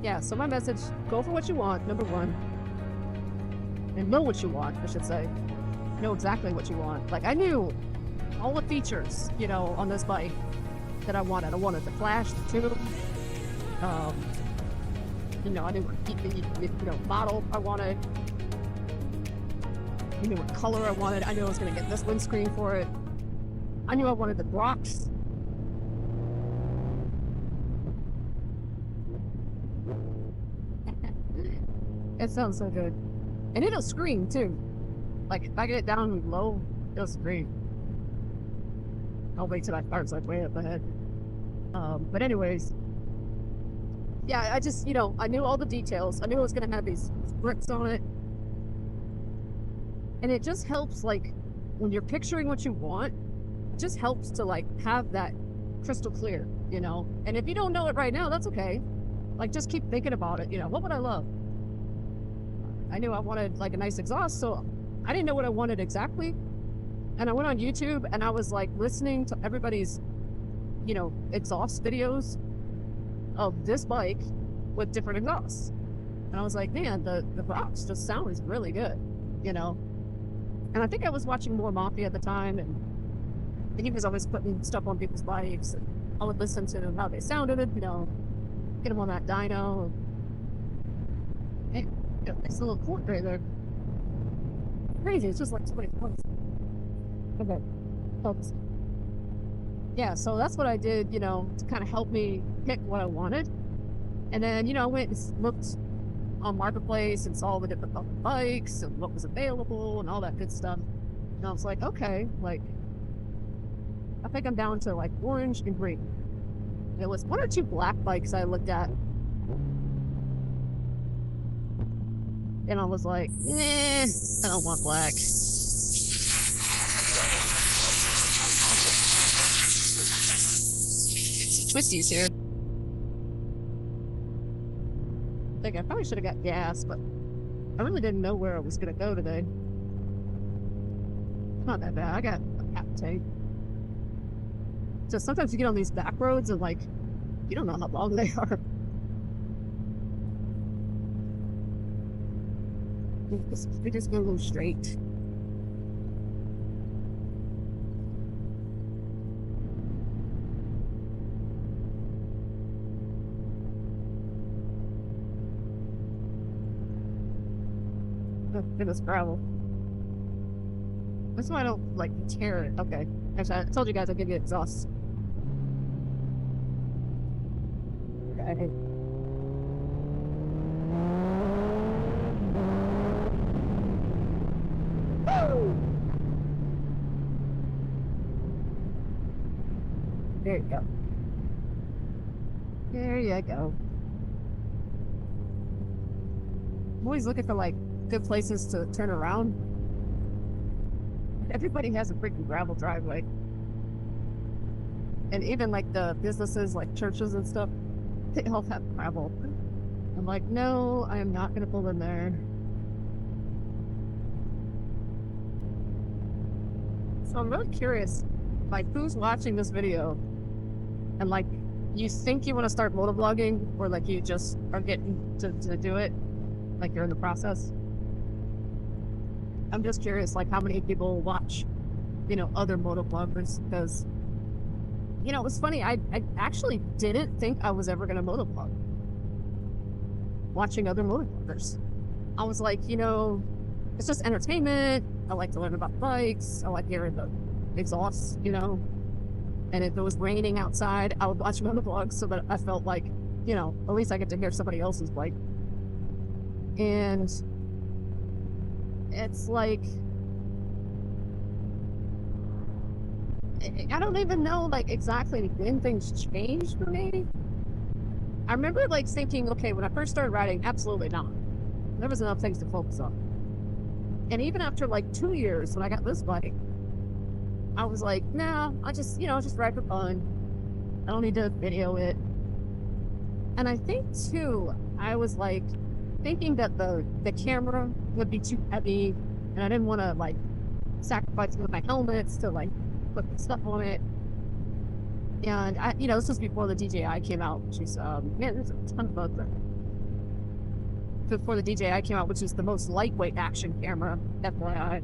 Yeah, so my message, go for what you want, number one. And know what you want, I should say. Know exactly what you want. Like, I knew all the features, you know, on this bike that I wanted. I wanted the flash, the tube. You know, I knew what model I wanted. I knew what color I wanted. I knew I was going to get this windscreen for it. I knew I wanted the rocks. It sounds so good. And it'll scream too. Like if I get it down low, it'll scream. I'll wait till I start like way up ahead. But anyways, yeah, I just, you know, I knew all the details. I knew it was gonna have these bricks on it. And it just helps, like, when you're picturing what you want, it just helps to like have that crystal clear, you know? And if you don't know it right now, that's okay. Like, just keep thinking about it, you know, what would I love? I knew I wanted like a nice exhaust, so I didn't know what I wanted exactly. And I went on YouTube and I was like listening to everybody's, you know, exhaust videos of this bike with different exhausts. And I was like, man, the rocks just sounds really good, you know? And I think I was watching more Mafia at the time, and he was always putting stuff on people's bikes, and I would listen to how they sounded, you know, get them on that dyno. Hey, it's a little port right there. Crazy, it's just like 20 points. Okay, focus. Yeah, so that's what I did, you know, to kind of help me pick what I wanted. And then, you know, I went and looked on Marketplace and saw all the different bikes and what was available and all that good stuff. And I was like, okay, like, I think I'm down to like orange and green. There was one or two black bikes I looked at. And I was like, I don't want black. Twisties here. I think I probably should have got gas, but I really didn't know where I was going to go today. It's not that bad. I got a cap tank. So sometimes you get on these back roads and like, you don't know how long they are. We just go straight. It was gravel. That's why I don't like tear it. Okay. Actually, I told you guys I'd give you exhaust. Okay. Woo! There you go. There you go. I'm always looking for like good places to turn around. Everybody has a freaking gravel driveway. And even like the businesses like churches and stuff, they all have gravel. I'm like, no, I am not gonna pull in there. So I'm really curious, like, who's watching this video and like you think you want to start motovlogging, or like you just are getting to do it, like you're in the process. I'm just curious, like, how many people watch, you know, other motovloggers, because, you know, it was funny. I actually didn't think I was ever going to motovlog. Watching other motovloggers, I was like, you know, it's just entertainment. I like to learn about bikes. I like hearing the exhausts, you know. And if it was raining outside, I would watch motovlogs so that I felt like, you know, at least I get to hear somebody else's bike. And it's like, I don't even know like exactly when things changed for me. I remember like thinking, okay, when I first started riding, absolutely not. There was enough things to focus on. And even after like 2 years, when I got this bike, I was like, nah, I just, you know, just ride for fun. I don't need to video it. And I think too, I was like thinking that the camera would be too heavy, and I didn't want to like sacrifice with my helmets to like put the stuff on it. And I, you know, this was before the DJI came out, which is, man, there's a ton of bugs there. before the DJI came out, which is the most lightweight action camera, FYI.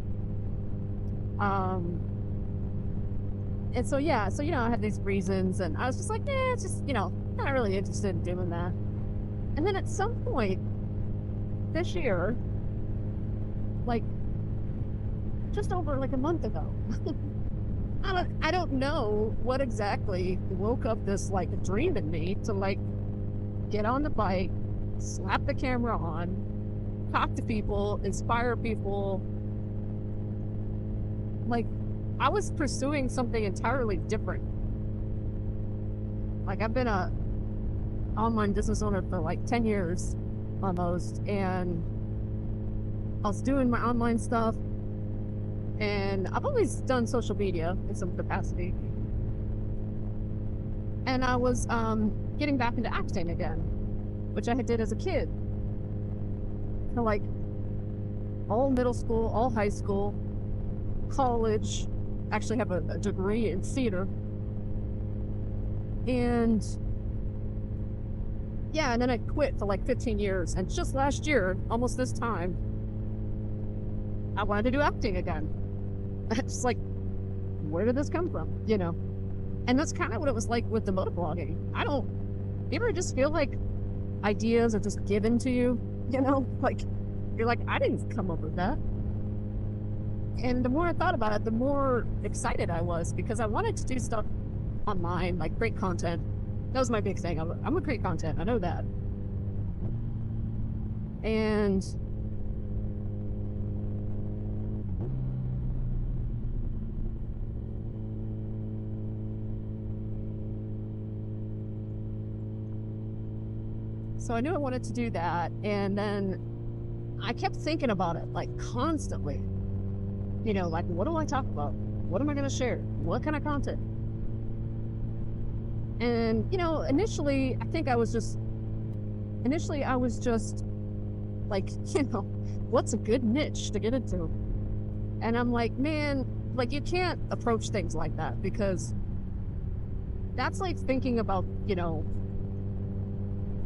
And so, yeah, so, I had these reasons, and I was just like, it's just, not really interested in doing that. And then at some point this year, like, just over like a month ago, I don't know what exactly woke up this like dream in me to like get on the bike, slap the camera on, talk to people, inspire people. Like, I was pursuing something entirely different. Like, I've been a online business owner for like 10 years almost, and I was doing my online stuff, and I've always done social media in some capacity. And I was getting back into acting again, which I had did as a kid. So like all middle school, all high school, college, actually have a degree in theater. And yeah, and then I quit for like 15 years. And just last year, almost this time, I wanted to do acting again. It's like, where did this come from? And that's kind of what it was like with the motovlogging. You ever just feel like ideas are just given to you? Like, you're like, I didn't come up with that. And the more I thought about it, the more excited I was, because I wanted to do stuff online, like create content. That was my big thing. I'm gonna create content. I know that. And so I knew I wanted to do that. And then I kept thinking about it like constantly. Like, what do I talk about? What am I going to share? What kind of content? And, initially I was just like, what's a good niche to get into? And I'm like, man, like, you can't approach things like that, because that's like thinking about,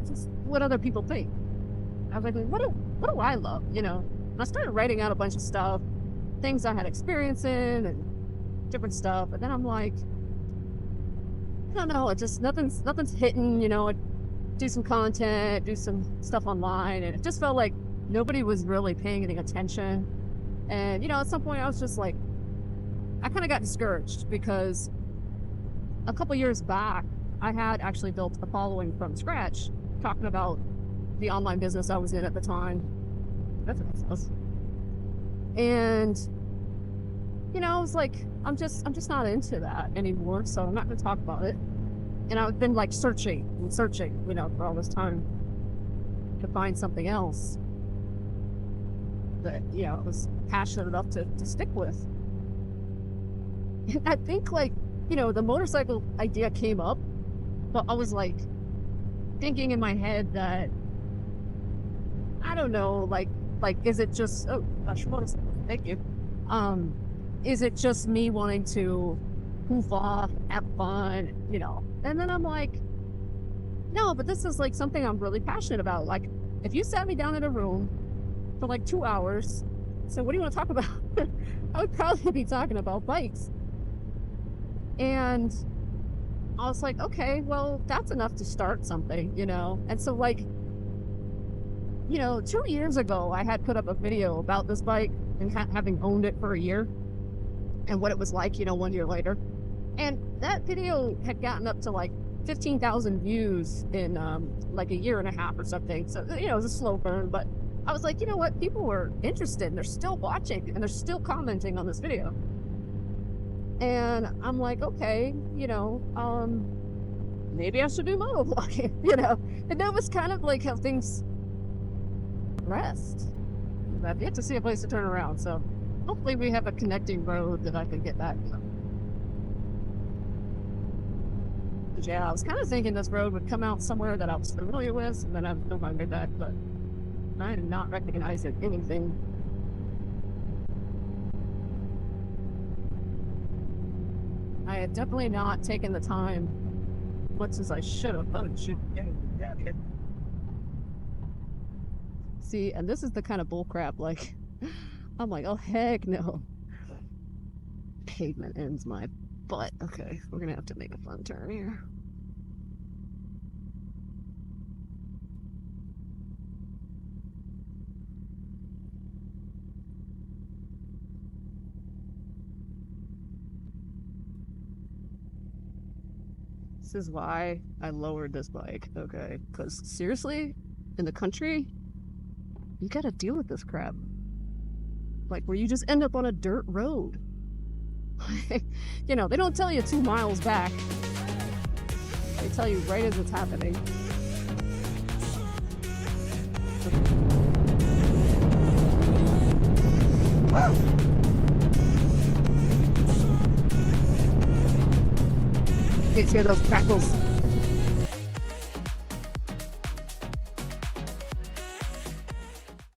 just what other people think. I was like, what do I love? And I started writing out a bunch of stuff, things I had experience in and different stuff. And then I'm like, I don't know, it just nothing's hitting. I do some content, do some stuff online, and it just felt like nobody was really paying any attention. And at some point I was just like, I kind of got discouraged, because a couple years back I had actually built a following from scratch, talking about the online business I was in at the time. That's what it was. And I was like, I'm just not into that anymore, so I'm not going to talk about it. And I've been like searching for all this time to find something else that I was passionate enough to stick with. And I think like the motorcycle idea came up, but I was like thinking in my head that, I don't know, like is it just, oh gosh, thank you. Is it just me wanting to goof off, have fun, And then I'm like, no, but this is like something I'm really passionate about. Like, if you sat me down in a room for like 2 hours, so what do you want to talk about? I would probably be talking about bikes. And I was like, okay, well, that's enough to start something, And so like, 2 years ago, I had put up a video about this bike and having owned it for a year, and what it was like, 1 year later. And that video had gotten up to like 15,000 views in like a year and a half or something. So, it was a slow burn, but I was like, you know what? People were interested, and they're still watching, and they're still commenting on this video. And I'm like, okay, maybe I should do motovlogging, And that was kind of like how things progressed. I've yet to see a place to turn around, so hopefully we have a connecting road that I can get back to. But yeah, I was kind of thinking this road would come out somewhere that I was familiar with, and then I'd go my way back, but I am not recognizing anything. I had definitely not taken the time much as I should have. Oh, shoot. Yeah. see, and this is the kind of bullcrap, like, I'm like, oh, heck no. Pavement ends my butt. Okay, we're gonna have to make a fun turn here. This is why I lowered this bike, okay? Because seriously, in the country, you gotta deal with this crap. Like, where you just end up on a dirt road. You know, they don't tell you 2 miles back. They tell you right as it's happening. Wow. You can hear those crackles.